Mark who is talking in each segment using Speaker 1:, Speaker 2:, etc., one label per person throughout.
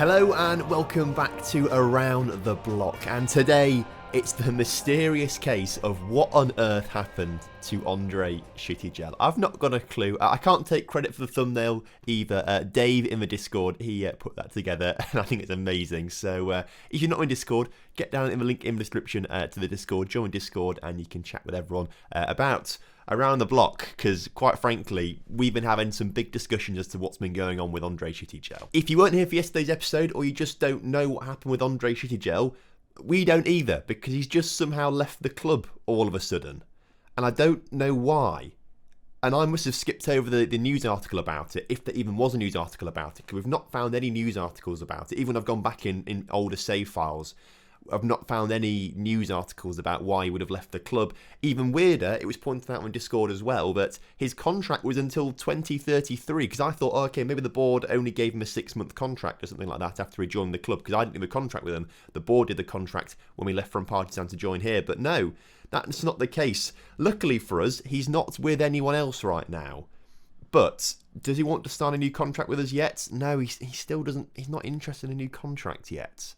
Speaker 1: Hello and welcome back to Around the Block, and today it's the mysterious case of what on earth happened to RB Leipzig. I've not got a clue. I can't take credit for the thumbnail either. Dave in the Discord, he put that together and I think it's amazing. So if you're not in Discord, get down in the link in the description to the Discord, join Discord and you can chat with everyone about Around the Block, because quite frankly, we've been having some big discussions as to what's been going on with RB Leipzig. If you weren't here for yesterday's episode, or you just don't know what happened with RB Leipzig, we don't either, because he's just somehow left the club all of a sudden. And I don't know why. And I must have skipped over the news article about it, if there even was a news article about it, because we've not found any news articles about it. Even when I've gone back in older save files, I've not found any news articles about why he would have left the club. Even weirder, it was pointed out on Discord as well that his contract was until 2033, because I thought, okay, maybe the board only gave him a 6-month contract or something like that after he joined the club, because I didn't have a contract with him. The board did the contract when we left from Partizan to join here, but no, that's not the case. Luckily for us, he's not with anyone else right now. But does he want to start a new contract with us yet? No, he still doesn't. He's not interested in a new contract yet.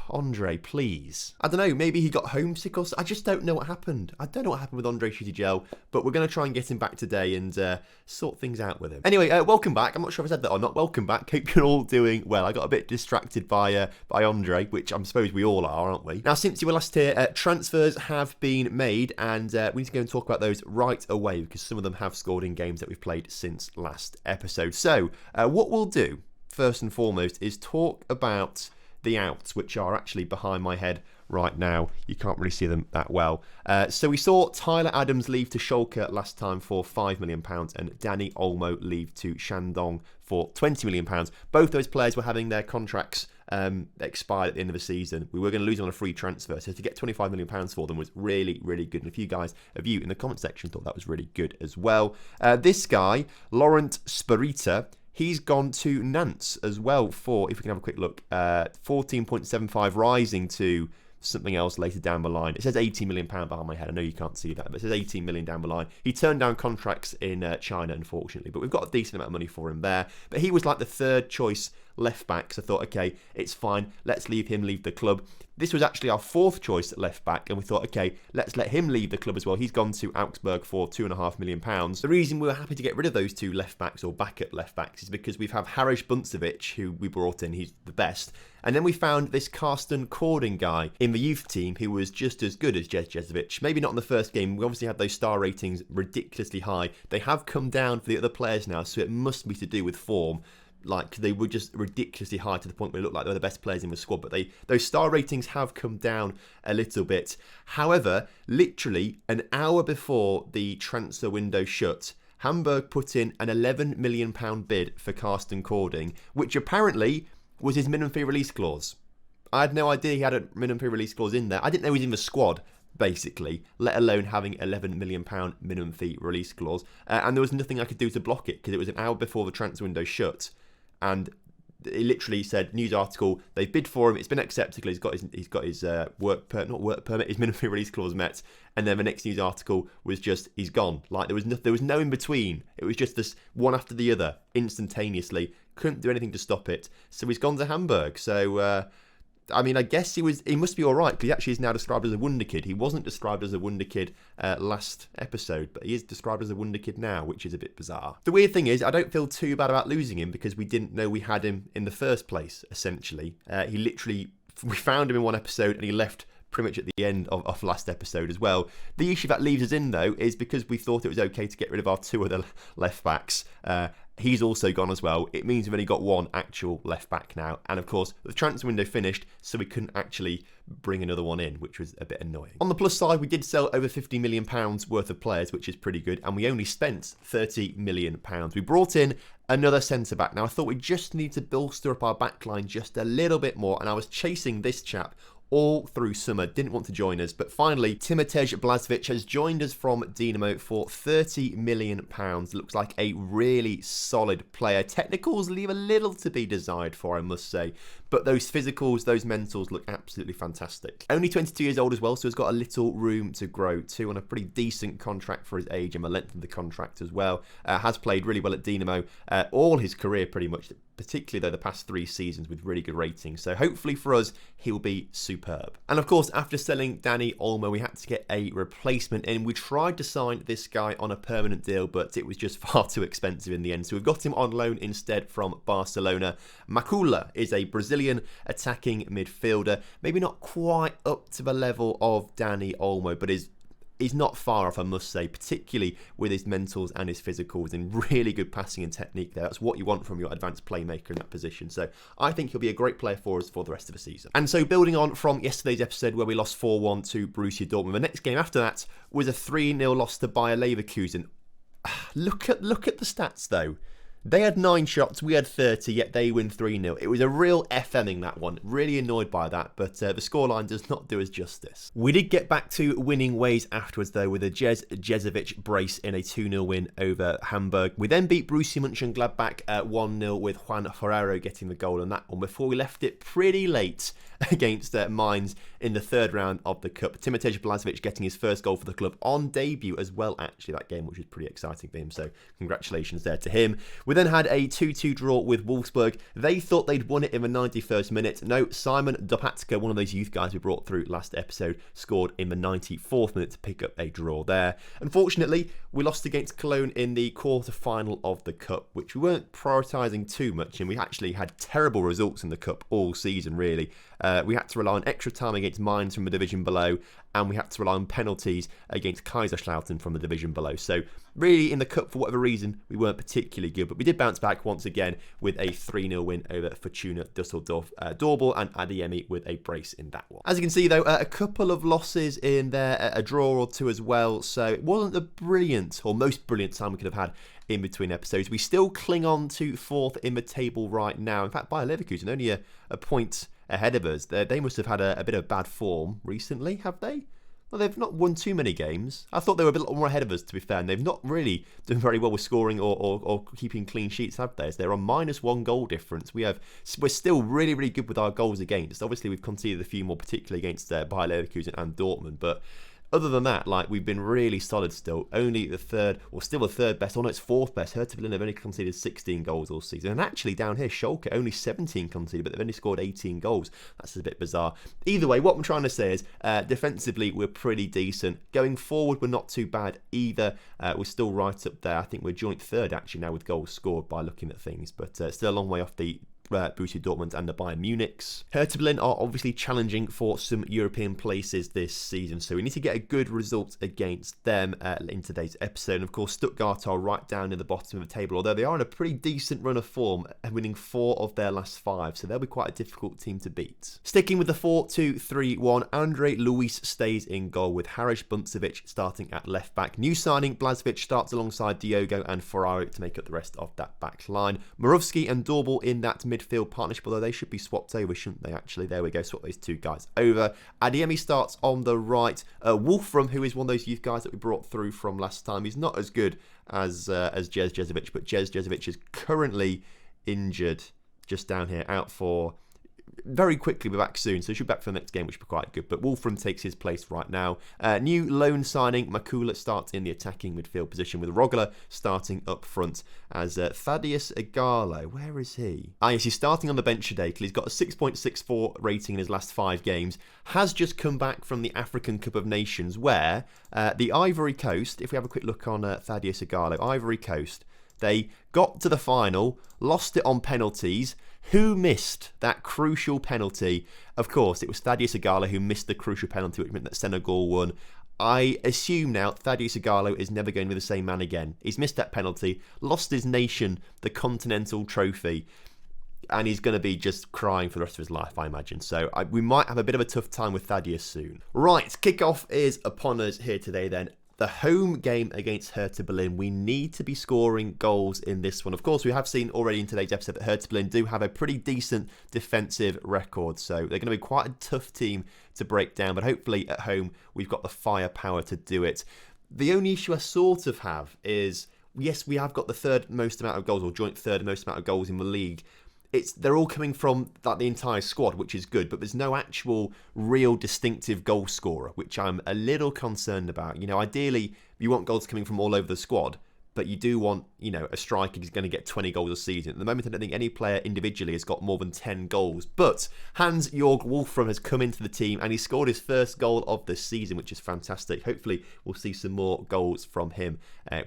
Speaker 1: Andre, please. I don't know, maybe he got homesick or something. I just don't know what happened. I don't know what happened with RB Leipzig, but we're going to try and get him back today and sort things out with him. Anyway, welcome back. I'm not sure if I said that or not. Welcome back. Hope you're all doing well. I got a bit distracted by Andre, which I suppose we all are, aren't we? Now, since you were last here, transfers have been made, and we need to go and talk about those right away, because some of them have scored in games that we've played since last episode. So, what we'll do, first and foremost, is talk about the outs, which are actually behind my head right now. You can't really see them that well. So we saw Tyler Adams leave to Schalke last time for £5 million and Danny Olmo leave to Shandong for £20 million. Both those players were having their contracts expired at the end of the season. We were going to lose them on a free transfer, so to get £25 million for them was really, really good. And a few guys of you in the comment section thought that was really good as well. This guy, Laurent Spirita, he's gone to Nantes as well for, if we can have a quick look, 14.75, rising to something else later down the line. It says £18 million behind my head. I know you can't see that, but it says 18 million down the line. He turned down contracts in China, unfortunately, but we've got a decent amount of money for him there. But he was like the third choice left back, so I thought, okay, it's fine. Let's leave him leave the club. This was actually our fourth choice at left back, and we thought, okay, let's let him leave the club as well. He's gone to Augsburg for £2.5 million. The reason we were happy to get rid of those two left backs, or backup left backs, is because we have Harish Buncevic, who we brought in. He's the best. And then we found this Karsten Cording guy in the youth team who was just as good as Jezovic. Maybe not in the first game. We obviously had those star ratings ridiculously high. They have come down for the other players now, so it must be to do with form. Like, they were just ridiculously high to the point where it looked like they were the best players in the squad. But those star ratings have come down a little bit. However, literally an hour before the transfer window shut, Hamburg put in an £11 million bid for Karsten Cording, which apparently was his minimum fee release clause. I had no idea he had a minimum fee release clause in there. I didn't know he was in the squad, basically, let alone having £11 million minimum fee release clause. And there was nothing I could do to block it, because it was an hour before the transfer window shut. And it literally said, news article, they've bid for him, it's been accepted, he's got his work permit, his minimum fee release clause met, and then the next news article was just, he's gone. Like, there was no in between. It was just this one after the other, instantaneously. Couldn't do anything to stop it. So he's gone to Hamburg. So I mean, I guess he must be all right, because he actually is now described as a wonder kid. He wasn't described as a wonder kid last episode, but he is described as a wonder kid now, which is a bit bizarre. The weird thing is, I don't feel too bad about losing him, because we didn't know we had him in the first place, essentially. We found him in one episode, and he left pretty much at the end of last episode as well. The issue that leaves us in, though, is because we thought it was okay to get rid of our two other left backs. He's also gone as well. It means we've only got one actual left back now. And of course, the transfer window finished, so we couldn't actually bring another one in, which was a bit annoying. On the plus side, we did sell over £50 million worth of players, which is pretty good. And we only spent £30 million. We brought in another centre-back. Now, I thought we just need to bolster up our backline just a little bit more. And I was chasing this chap all through summer, didn't want to join us, but finally Timotej Blažević has joined us from Dinamo for £30 million. Looks like a really solid player. Technicals leave a little to be desired for, I must say, but those physicals, those mentals look absolutely fantastic. Only 22 years old as well, so he's got a little room to grow too, on a pretty decent contract for his age and the length of the contract as well. Has played really well at Dinamo all his career pretty much. particularly though the past 3 seasons with really good ratings. So hopefully for us, he'll be superb. And of course, after selling Dani Olmo, we had to get a replacement in. We tried to sign this guy on a permanent deal, but it was just far too expensive in the end. So we've got him on loan instead from Barcelona. Makula is a Brazilian attacking midfielder, maybe not quite up to the level of Dani Olmo, but he's not far off, I must say, particularly with his mentals and his physicals and really good passing and technique there. That's what you want from your advanced playmaker in that position. So I think he'll be a great player for us for the rest of the season. And so building on from yesterday's episode where we lost 4-1 to Borussia Dortmund, the next game after that was a 3-0 loss to Bayer Leverkusen. Look at the stats though. They had 9 shots, we had 30, yet they win 3-0. It was a real FMing, that one. Really annoyed by that, but the scoreline does not do us justice. We did get back to winning ways afterwards, though, with a Jezovic brace in a 2-0 win over Hamburg. We then beat Borussia Mönchengladbach 1-0 with Juan Ferrero getting the goal on that one before we left it pretty late against Mainz in the 3rd round of the Cup. Timotej Blažević getting his first goal for the club on debut as well, actually, that game, which was pretty exciting for him, so congratulations there to him. We then had a 2-2 draw with Wolfsburg. They thought they'd won it in the 91st minute. No, Simon Dopatka, one of those youth guys we brought through last episode, scored in the 94th minute to pick up a draw there. Unfortunately, we lost against Cologne in the quarter-final of the Cup, which we weren't prioritising too much, and we actually had terrible results in the Cup all season, really. We had to rely on extra time against Mainz from the division below, and we had to rely on penalties against Kaiserslautern from the division below. So really, in the Cup, for whatever reason, we weren't particularly good, but we did bounce back once again with a 3-0 win over Fortuna Dusseldorf. Dorbel and Adeyemi with a brace in that one. As you can see, though, a couple of losses in there, a draw or two as well, so it wasn't the brilliant, or most brilliant time we could have had in between episodes. We still cling on to 4th in the table right now. In fact, Bayer Leverkusen only a point ahead of us. They must have had a bit of bad form recently, have they? Well, they've not won too many games. I thought they were a bit more ahead of us, to be fair, and they've not really done very well with scoring or keeping clean sheets, have they? So they're on -1 goal difference. We're still really, really good with our goals against. Obviously, we've conceded a few more, particularly against Bayer Leverkusen and Dortmund, but other than that, like, we've been really solid still. Only the 3rd, or still the 3rd best, or no, it's 4th best. Hertha Berlin have only conceded 16 goals all season. And actually down here, Schalke only 17 conceded, but they've only scored 18 goals. That's a bit bizarre. Either way, what I'm trying to say is, defensively, we're pretty decent. Going forward, we're not too bad either. We're still right up there. I think we're joint 3rd, actually, now with goals scored by looking at things. But still a long way off the Borussia Dortmund and the Bayern Munichs. Hertha Berlin are obviously challenging for some European places this season, so we need to get a good result against them in today's episode. And of course, Stuttgart are right down in the bottom of the table, although they are in a pretty decent run of form, winning 4 of their last 5, so they'll be quite a difficult team to beat. Sticking with the 4-2-3-1, Andre Luis stays in goal with Harish Buncevic starting at left back. New signing Blažević starts alongside Diogo and Ferrari to make up the rest of that back line. Murovski and Dorbel in that midfield partnership, although they should be swapped over, shouldn't they, actually? There we go, swap those 2 guys over. Adeyemi starts on the right. Wolfram, who is one of those youth guys that we brought through from last time, he's not as good as Jezovic, but Jezovic is currently injured just down here, out for very quickly. We're back soon, so she'll be back for the next game, which will be quite good. But Wolfram takes his place right now. New loan signing, Makula starts in the attacking midfield position with Rogler starting up front as Thaddeus Igalo. Where is he? Yes, he's starting on the bench today because he's got a 6.64 rating in his last 5 games. Has just come back from the African Cup of Nations where the Ivory Coast, if we have a quick look on Thaddeus Igalo, Ivory Coast, they got to the final, lost it on penalties. Who missed that crucial penalty? Of course, it was Thaddeus Igalo who missed the crucial penalty, which meant that Senegal won. I assume now Thaddeus Igalo is never going to be the same man again. He's missed that penalty, lost his nation the Continental Trophy, and he's going to be just crying for the rest of his life, I imagine. So we might have a bit of a tough time with Thaddeus soon. Right, kickoff is upon us here today then. The home game against Hertha Berlin. We need to be scoring goals in this one. Of course, we have seen already in today's episode that Hertha Berlin do have a pretty decent defensive record. So they're going to be quite a tough team to break down. But hopefully at home, we've got the firepower to do it. The only issue I sort of have is, yes, we have got the 3rd most amount of goals, or joint 3rd most amount of goals in the league. They're all coming from like the entire squad, which is good, but there's no actual real distinctive goal scorer, which I'm a little concerned about. You know, ideally you want goals coming from all over the squad, but you do want you know, a striker is going to get 20 goals a season. At the moment, I don't think any player individually has got more than 10 goals. But Hans-Jörg Wolfram has come into the team and he scored his first goal of the season, which is fantastic. Hopefully, we'll see some more goals from him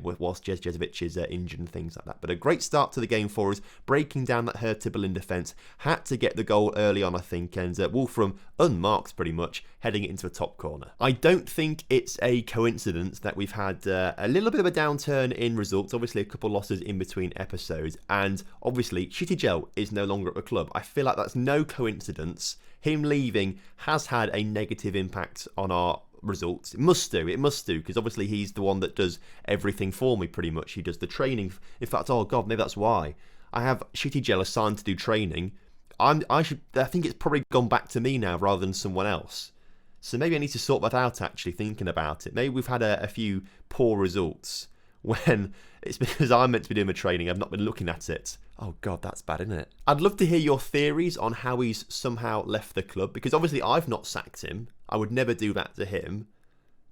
Speaker 1: whilst Jezovic is injured and things like that. But a great start to the game for us, breaking down that Hertha Berlin defence. Had to get the goal early on, I think, and Wolfram, unmarked pretty much, heading it into a top corner. I don't think it's a coincidence that we've had a little bit of a downturn in results. Obviously, a couple losses in between episodes, and obviously, Shtygel is no longer at the club. I feel like that's no coincidence. Him leaving has had a negative impact on our results. It must do, because obviously he's the one that does everything for me pretty much. He does the training. In fact, oh god, maybe that's why I have Shtygel assigned to do training. I think it's probably gone back to me now rather than someone else. So maybe I need to sort that out, actually, thinking about it. Maybe we've had a few poor results when it's because I'm meant to be doing my training. I've not been looking at it. Oh, God, that's bad, isn't it? I'd love to hear your theories on how he's somehow left the club, because obviously I've not sacked him. I would never do that to him.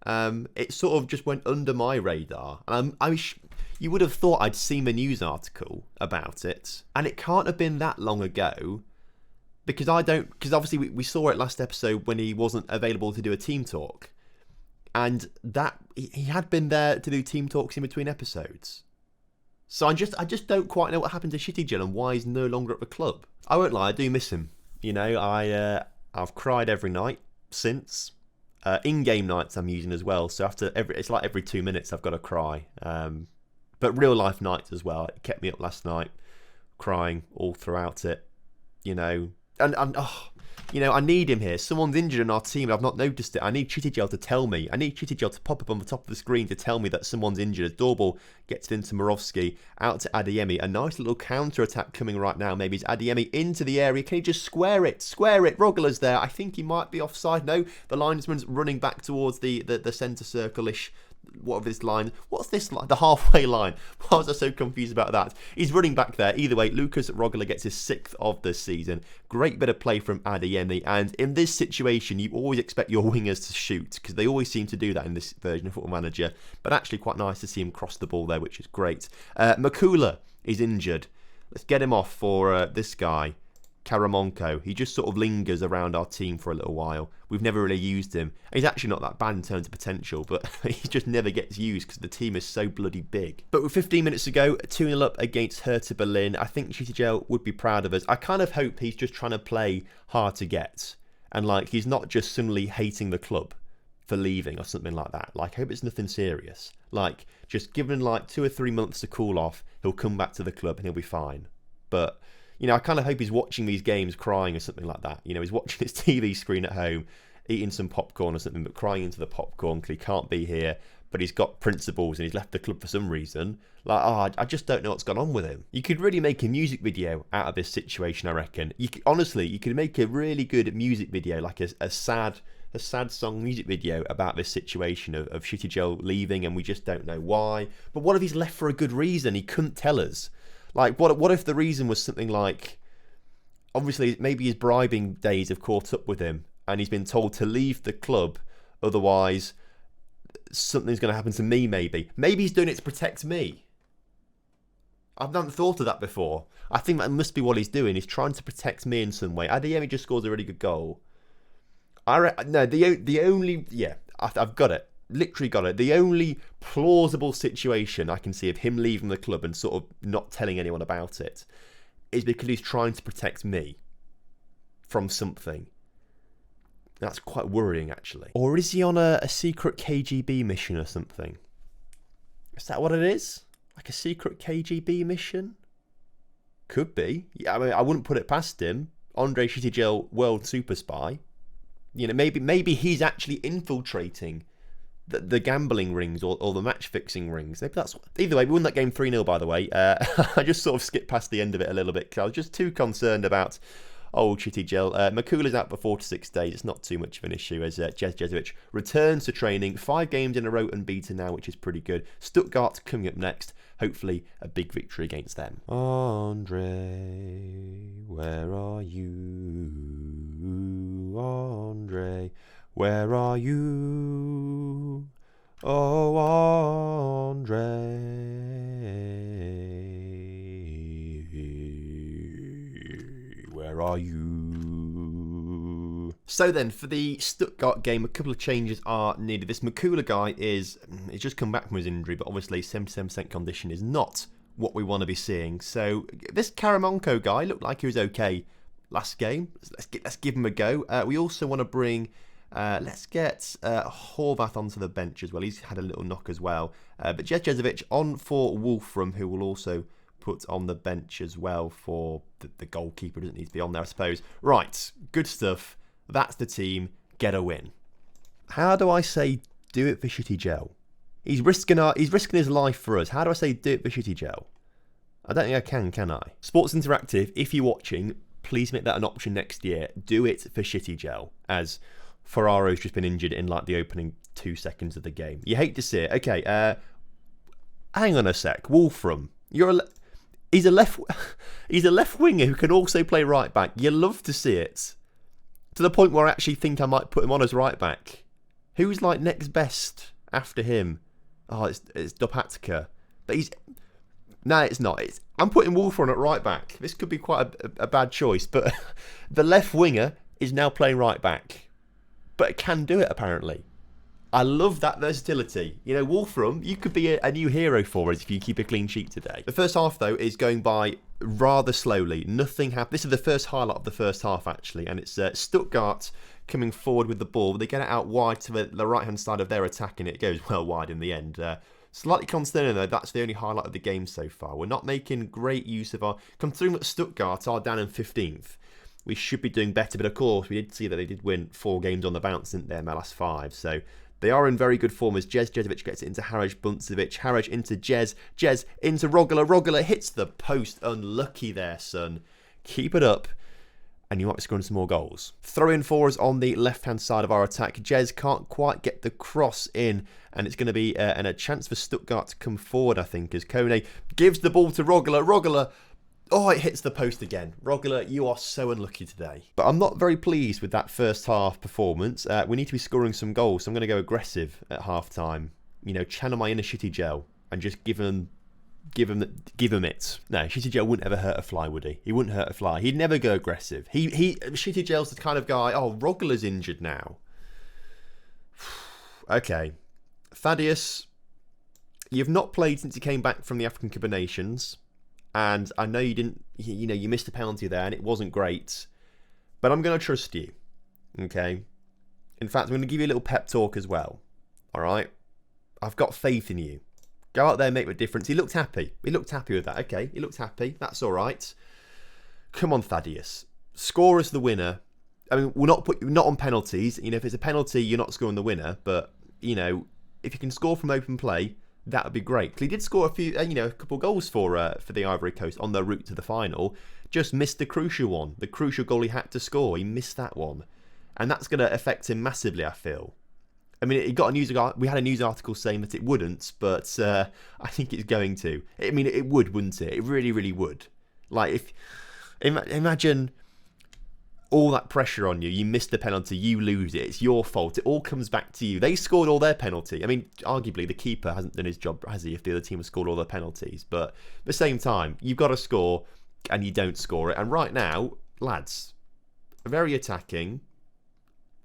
Speaker 1: It sort of just went under my radar. And you would have thought I'd seen a news article about it, and it can't have been that long ago. Because obviously we saw it last episode when he wasn't available to do a team talk. And that he had been there to do team talks in between episodes. So I just don't quite know what happened to Shtygel and why he's no longer at the club. I won't lie, I do miss him. You know, I've cried every night since. In-game nights I'm using as well, so it's like every 2 minutes I've got to cry. But real life nights as well. It kept me up last night, crying all throughout it. You know. And you know, I need him here. Someone's injured in our team. I've not noticed it. I need Shtygel to tell me. I need Shtygel to pop up on the top of the screen to tell me that someone's injured. As Doorbell gets it into Morovsky, out to Adeyemi. A nice little counter-attack coming right now. Maybe it's Adeyemi into the area. Can he just square it? Square it. Rogler's there. I think he might be offside. No, the linesman's running back towards the centre circle-ish. What of this line? What's this line? The halfway line. Why was I so confused about that? He's running back there. Either way, Lucas Rogler gets his 6th of the season. Great bit of play from Adeyemi. And in this situation, you always expect your wingers to shoot, because they always seem to do that in this version of Football Manager. But actually quite nice to see him cross the ball there, which is great. Makula is injured. Let's get him off for this guy. Karamonko. He just sort of lingers around our team for a little while. We've never really used him. He's actually not that bad in terms of potential, but he just never gets used because the team is so bloody big. But with 15 minutes to go, 2-0 up against Hertha Berlin, I think Shtygel would be proud of us. I kind of hope he's just trying to play hard to get. And like, he's not just suddenly hating the club for leaving or something like that. Like, I hope it's nothing serious. Like, just given like 2 or 3 months to cool off, he'll come back to the club and he'll be fine. But you know, I kind of hope he's watching these games crying or something like that. You know, he's watching his TV screen at home, eating some popcorn or something, but crying into the popcorn because he can't be here. But he's got principles and he's left the club for some reason. Like, I just don't know what's gone on with him. You could really make a music video out of this situation, I reckon. Honestly, you could make a really good music video, like a sad song music video about this situation of Shtygel leaving and we just don't know why. But what if he's left for a good reason? He couldn't tell us. Like, what if the reason was something like, obviously, maybe his bribing days have caught up with him and he's been told to leave the club, otherwise something's going to happen to me, maybe. Maybe he's doing it to protect me. I haven't thought of that before. I think that must be what he's doing. He's trying to protect me in some way. Adeyemi just scores a really good goal. I've got it. Literally got it. The only plausible situation I can see of him leaving the club and sort of not telling anyone about it is because he's trying to protect me from something. That's quite worrying, actually. Or is he on a secret KGB mission or something? Is that what it is? Like a secret KGB mission? Could be. Yeah, I mean, I wouldn't put it past him. Andrei Shtygel, world super spy. You know, maybe he's actually infiltrating the gambling rings or the match fixing rings. Maybe that's either way. We won that game 3-0, by the way. I just sort of skipped past the end of it a little bit because I was just too concerned about old Shtygel. Makula's out for 4 to 6 days. It's not too much of an issue as Jezovic returns to training. 5 games in a row unbeaten now, which is pretty good. Stuttgart coming up next. Hopefully a big victory against them. Andre, where are you? Andre, where are you? Oh, Andre. Where are you? So then, for the Stuttgart game, a couple of changes are needed. This Makula guy he's just come back from his injury, but obviously 77% condition is not what we want to be seeing. So this Karamonko guy looked like he was okay last game. Let's give him a go. We also want to bring... let's get Horvath onto the bench as well. He's had a little knock as well. But Jezovic on for Wolfram, who will also put on the bench as well for the goalkeeper. Doesn't need to be on there, I suppose. Right, good stuff. That's the team. Get a win. How do I say do it for Shtygel? He's risking his life for us. How do I say do it for Shtygel? I don't think I can I? Sports Interactive, if you're watching, please make that an option next year. Do it for Shtygel, as Ferraro's just been injured in like the opening 2 seconds of the game. You hate to see it. Okay, hang on a sec. Wolfram, he's a left winger who can also play right back. You love to see it. To the point where I actually think I might put him on as right back. Who's like next best after him? Oh, it's Dopatka. But no, it's not. I'm putting Wolfram at right back. This could be quite a bad choice, but the left winger is now playing right back. But it can do it, apparently. I love that versatility. You know, Wolfram, you could be a new hero for us if you keep a clean sheet today. The first half, though, is going by rather slowly. Nothing happened. This is the first highlight of the first half, actually, and it's Stuttgart coming forward with the ball. They get it out wide to the right-hand side of their attack, and it goes well wide in the end. Slightly concerning, though, that's the only highlight of the game so far. We're not making great use of our... Considering that Stuttgart are down in 15th, we should be doing better, but of course, we did see that they did win 4 games on the bounce, didn't they, in their last 5, so... They are in very good form as Jezovic gets it into Haraj Buncevic. Haraj into Jez into Rogala. Rogala hits the post. Unlucky there, son. Keep it up, and you might be scoring some more goals. Throw in for us on the left-hand side of our attack. Jez can't quite get the cross in, and it's going to be a chance for Stuttgart to come forward, I think, as Kone gives the ball to Rogala. Rogala... Oh, it hits the post again. Rogala, you are so unlucky today. But I'm not very pleased with that first half performance. We need to be scoring some goals, so I'm going to go aggressive at half-time. You know, channel my inner Shtygel and just give him it. No, Shtygel wouldn't ever hurt a fly, would he? He wouldn't hurt a fly. He'd never go aggressive. Shtygel's the kind of guy, oh, Rogala's injured now. Okay. Thaddeus, you've not played since you came back from the African Cup of Nations. And I know you didn't, you missed a penalty there and it wasn't great. But I'm going to trust you. Okay? In fact, I'm going to give you a little pep talk as well. Alright? I've got faith in you. Go out there and make a difference. He looked happy. He looked happy with that. Okay, he looked happy. That's alright. Come on, Thaddeus. Score us the winner. I mean, we'll not put you not on penalties. You know, if it's a penalty, you're not scoring the winner. But, you know, if you can score from open play... That would be great. He did score a few, a couple of goals for the Ivory Coast on their route to the final. Just missed the crucial one, the crucial goal he had to score. He missed that one, and that's going to affect him massively, I feel. I mean, we had a news article saying that it wouldn't, but I think it's going to. I mean, it would, wouldn't it? It really, really would. Like imagine all that pressure on you. You miss the penalty, you lose it. It's your fault. It all comes back to you. They scored all their penalty. I mean, arguably the keeper hasn't done his job, has he? If the other team has scored all their penalties, but at the same time, you've got to score, and you don't score it. And right now, lads, very attacking.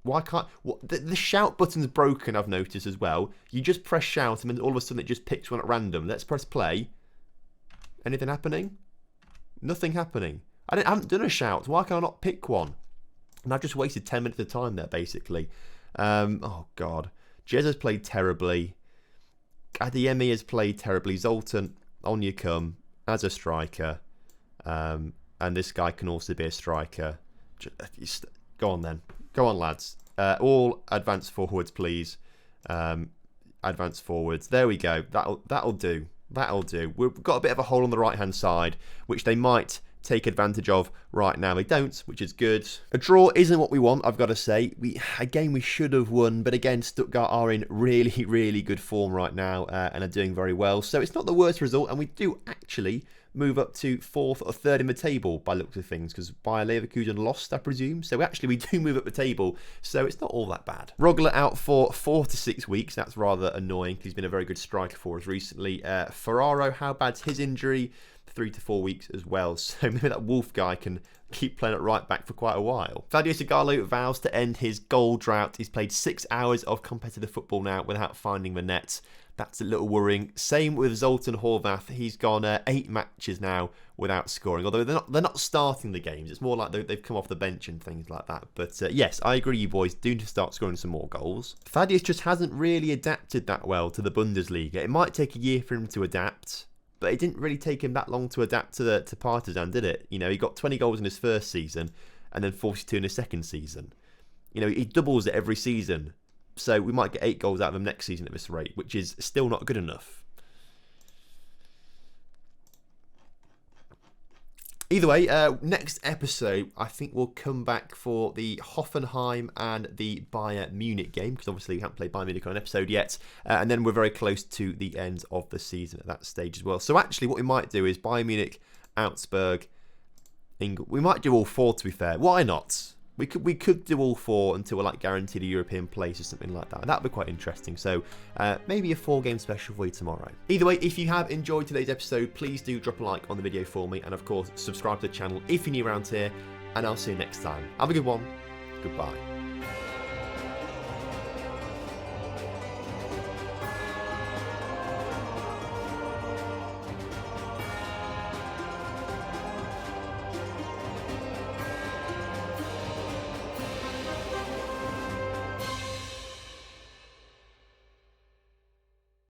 Speaker 1: Why can't the shout button's broken? I've noticed as well. You just press shout, and then all of a sudden it just picks one at random. Let's press play. Anything happening? Nothing happening. I haven't done a shout. Why can I not pick one? And I've just wasted 10 minutes of time there, basically. Oh, God. Jez has played terribly. Adeyemi has played terribly. Zoltan, on you come, as a striker. And this guy can also be a striker. Go on, then. Go on, lads. All advance forwards, please. Advance forwards. There we go. That'll do. That'll do. We've got a bit of a hole on the right-hand side, which they might... take advantage of right now. They don't, which is good. A draw isn't what we want, I've got to say. We should have won, but again, Stuttgart are in really, really good form right now and are doing very well. So it's not the worst result, and we do actually move up to 4th or 3rd in the table by looks of things, because Bayer Leverkusen lost, I presume. So actually, we do move up the table, so it's not all that bad. Rogala out for 4 to 6 weeks. That's rather annoying, because he's been a very good striker for us recently. Ferraro, how bad's his injury? 3 to 4 weeks as well, so maybe that Wolf guy can keep playing at right back for quite a while. Fadio Sigalo vows to end his goal drought. He's played 6 hours of competitive football now without finding the net. That's a little worrying. Same with Zoltan Horvath. He's gone 8 matches now without scoring. Although they're not starting the games. It's more like they've come off the bench and things like that. But yes, I agree, you boys do need to start scoring some more goals. Thaddeus just hasn't really adapted that well to the Bundesliga. It might take a year for him to adapt, but it didn't really take him that long to adapt to Partizan, did it? You know, he got 20 goals in his first season and then 42 in his second season. You know, he doubles it every season. So we might get 8 goals out of him next season at this rate, which is still not good enough. Either way, next episode, I think we'll come back for the Hoffenheim and the Bayern Munich game, because obviously we haven't played Bayern Munich on an episode yet, and then we're very close to the end of the season at that stage as well. So actually what we might do is Bayern Munich, Augsburg, England. We might do all 4, to be fair. Why not? We could do all 4 until we're like guaranteed a European place or something like that. That'd be quite interesting. So maybe a 4-game special for you tomorrow. Either way, if you have enjoyed today's episode, please do drop a like on the video for me. And of course, subscribe to the channel if you're new around here. And I'll see you next time. Have a good one. Goodbye.